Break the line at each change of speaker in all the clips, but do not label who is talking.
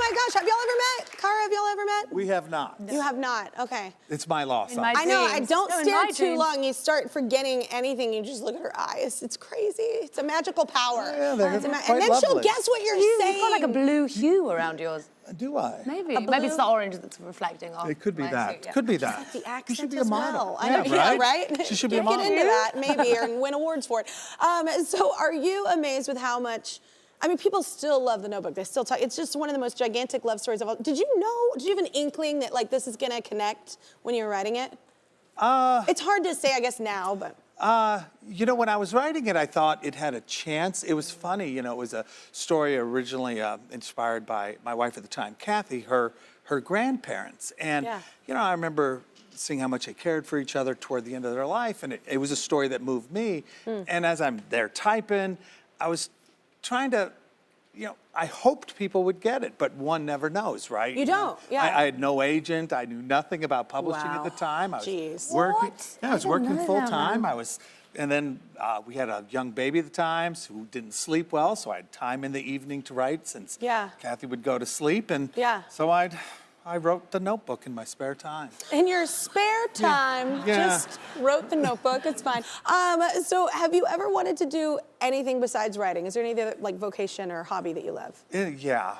my gosh, have y'all ever met? Cara, have y'all ever met?
We have not.
You have not, okay.
It's my loss.
I know, I don't
No, in
stare
my
too
dreams.
long. You start forgetting anything, you just look at her eyes. It's crazy. It's a magical power.
Yeah, they're
and
quite
then she'll
lovely.
guess what you're saying.
You've got like a blue hue around yours.
Do I?
Maybe. Maybe it's the orange that's reflecting off.
It could be
my
that.
suit, yeah.
Could be that.
The
You
accent
should be a
as
model.
well. I know, yeah, right?
She should be a
Get
model.
into that, maybe, and win awards for it. So are you amazed with how much, I mean, people still love The Notebook. They still talk, it's just one of the most gigantic love stories of all. Did you have an inkling that like this is gonna connect when you were writing it? It's hard to say, I guess, now, but.
You know, when I was writing it, I thought it had a chance. It was funny, you know, it was a story originally inspired by my wife at the time, Kathy, her grandparents. And, you know, I remember seeing how much they cared for each other toward the end of their life, and it was a story that moved me. And as I'm there typing, I was trying to, you know, I hoped people would get it, but one never knows, right?
You don't, yeah.
I had no agent. I knew nothing about publishing at the time. I was working. Yeah, I was working full time. And then we had a young baby at the time who didn't sleep well, so I had time in the evening to write since Kathy would go to sleep, and so I wrote The Notebook in my spare time.
In your spare time, just wrote The Notebook, it's fine. So have you ever wanted to do anything besides writing? Is there any other like vocation or hobby that you love?
Yeah,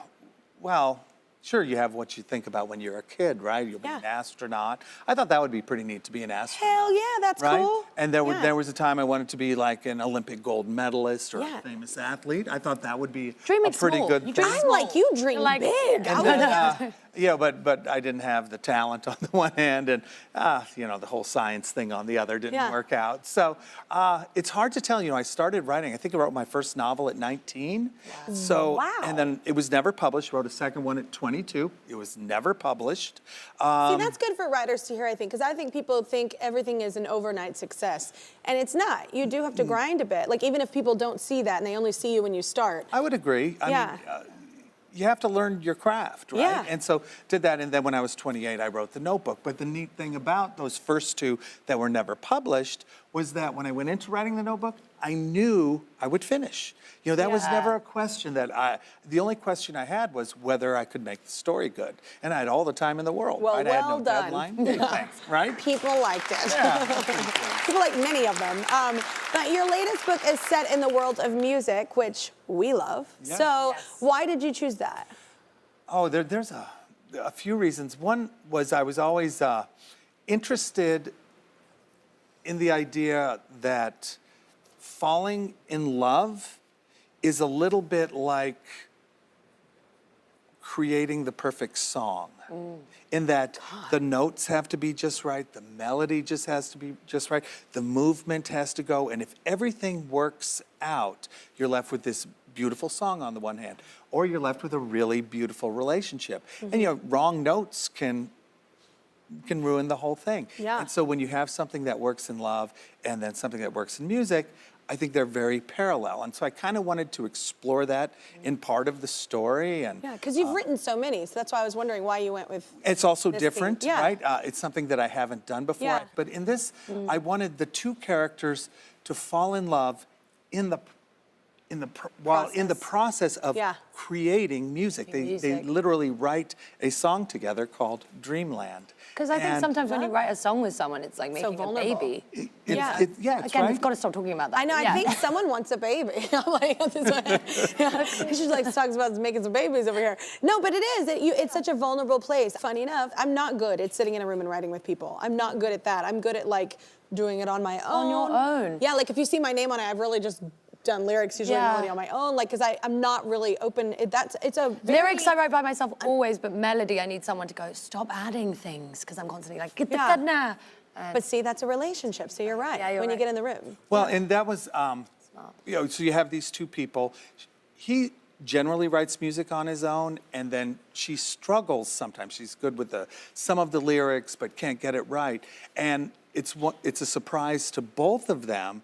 well, sure, you have what you think about when you're a kid, right? You'll be an astronaut. I thought that would be pretty neat to be an astronaut.
Hell yeah, that's cool.
And there was a time I wanted to be like an Olympic gold medalist or a famous athlete. I thought that would be a pretty good thing.
I'm like, you dream big.
And then, yeah, but I didn't have the talent on the one hand, and you know, the whole science thing on the other didn't work out. So it's hard to tell. You know, I started writing. I think I wrote my first novel at 19. So and then it was never published. Wrote a second one at 22. It was never published.
See, that's good for writers to hear, I think, because I think people think everything is an overnight success, and it's not. You do have to grind a bit. Like even if people don't see that and they only see you when you start.
I would agree. I mean, you have to learn your craft, right?
Yeah.
And so did that, and then when I was 28, I wrote The Notebook. But the neat thing about those first two that were never published was that when I went into writing The Notebook, I knew I would finish. You know, that was never a question the only question I had was whether I could make the story good. And I had all the time in the world.
Well,
I had no deadline. Thanks, right?
People liked it.
Yeah.
People like many of them. But your latest book is set in the world of music, which we love.
Yeah.
So why did you choose that?
Oh, there's a few reasons. One was I was always interested in the idea that falling in love is a little bit like creating the perfect song. In that the notes have to be just right, the melody just has to be just right, the movement has to go, and if everything works out, you're left with this beautiful song on the one hand, or you're left with a really beautiful relationship. And you know, wrong notes can ruin the whole thing.
Yeah.
And so when you have something that works in love and then something that works in music, I think they're very parallel. And so I kind of wanted to explore that in part of the story. And
Yeah, because you've written so many, so that's why I was wondering why you went with
it's also
this
different,
theme.
right? It's something that I haven't done before.
Yeah.
But in this, I wanted the two characters to fall in love in the process of creating music. They literally write a song together called Dreamland.
Because I think sometimes when you write a song with someone, it's like making a baby.
It's
Again,
right.
we've got to stop talking about that.
I know, I think someone wants a baby. I'm like, she's like talks about making some babies over here. No, but it is. It's such a vulnerable place. Funny enough, I'm not good at sitting in a room and writing with people. I'm not good at that. I'm good at like doing it on my own.
On your own.
Yeah, like if you see my name on it, I've really just done lyrics, usually melody on my own, like, because I'm not really open. It's a very...
Lyrics I write by myself always, but melody I need someone to go, stop adding things, because I'm constantly like, get the now.
But see, that's a relationship, so you're right,
Yeah, you're
when you
right.
get in the room.
Well, and that was, you know, so you have these two people. He generally writes music on his own, and then she struggles sometimes. She's good with some of the lyrics, but can't get it right. And it's a surprise to both of them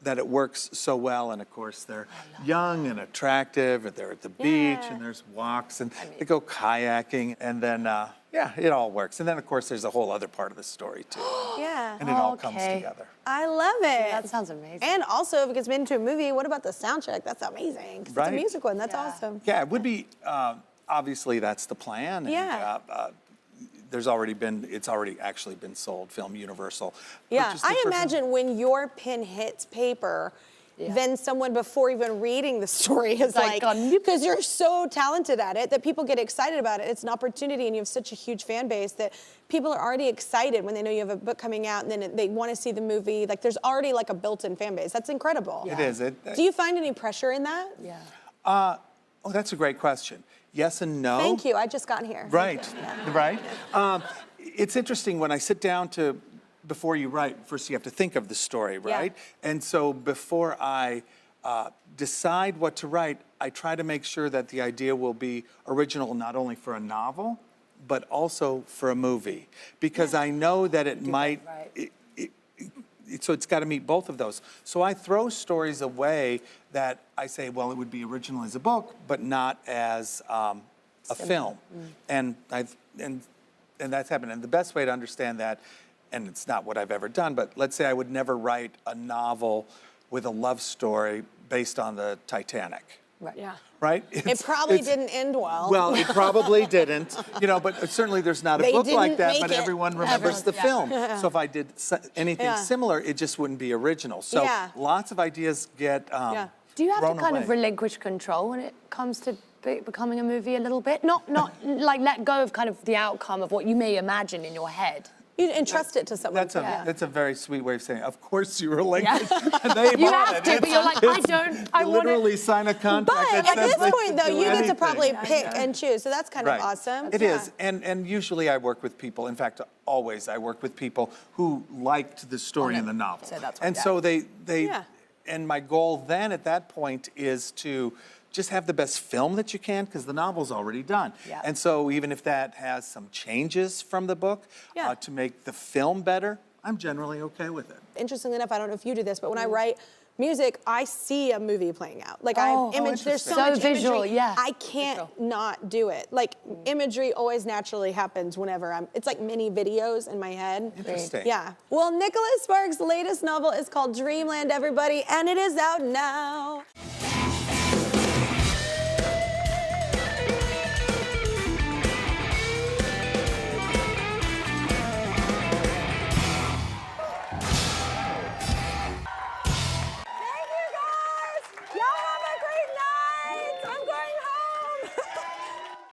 that it works so well. And of course, they're young and attractive, and they're at the beach, and there's walks, and they go kayaking, and then, yeah, it all works. And then, of course, there's a whole other part of the story, too.
Yeah.
And it all comes together.
I love it.
That sounds amazing.
And also, if it's been to a movie, what about the soundtrack? That's amazing. 'Cause it's a music one. That's awesome.
Yeah, it would be, obviously that's the plan.
Yeah.
And, it's already actually been sold, Film Universal.
Yeah,
purchased it
I
for film.
imagine when your pen hits paper, then someone before even reading the story is
like,
like, because you're so talented at it that people get excited about it. It's an opportunity, and you have such a huge fan base that people are already excited when they know you have a book coming out, and then they want to see the movie. Like, there's already like a built-in fan base. That's incredible.
It is.
Do you find any pressure in that?
Yeah.
Oh, that's a great question. Yes and no.
Thank you. I just got here.
Right, right. It's interesting when I sit down before you write, first you have to think of the story, right? And so before I decide what to write, I try to make sure that the idea will be original not only for a novel, but also for a movie. Because I know that it might, so it's got to meet both of those. So I throw stories away that I say, well, it would be original as a book, but not as a film. And that's happened. And the best way to understand that, and it's not what I've ever done, but let's say I would never write a novel with a love story based on the Titanic.
Right.
Yeah.
Right?
It probably didn't end well.
Well, it probably didn't, but certainly there's not a
They
book like
didn't
that,
make
but
it.
everyone remembers the film. So if I did anything similar, it just wouldn't be original. So lots of ideas get
Do you have to
thrown
kind of
away.
relinquish control when it comes to becoming a movie a little bit? Not like let go of kind of the outcome of what you may imagine in your head.
You entrust it to someone.
That's a very sweet way of saying, of course you relinquish. And they
You
bought
have
it.
to, but you're like, I don't, I
You
want
literally
it.
sign a contract
But
that
at
says
this
they
point,
can
though,
do
you get to
anything.
probably pick and choose. So that's kind of
Right.
awesome.
It is, and usually I work with people. In fact, always I work with people who liked the story in the novel,
So that's
and
what-
so they
Yeah.
and my goal then at that point is to just have the best film that you can because the novel's already done.
Yeah.
And so even if that has some changes from the book to make the film better, I'm generally okay with it.
Interestingly enough, I don't know if you do this, but when I write music, I see a movie playing out. Like
Oh,
I image, there's so,
interesting.
much
So visual,
imagery.
yeah.
I can't not do it. Like imagery always naturally happens whenever it's like mini videos in my head.
Interesting.
Yeah. Well, Nicholas Sparks' latest novel is called Dreamland, everybody, and it is out now.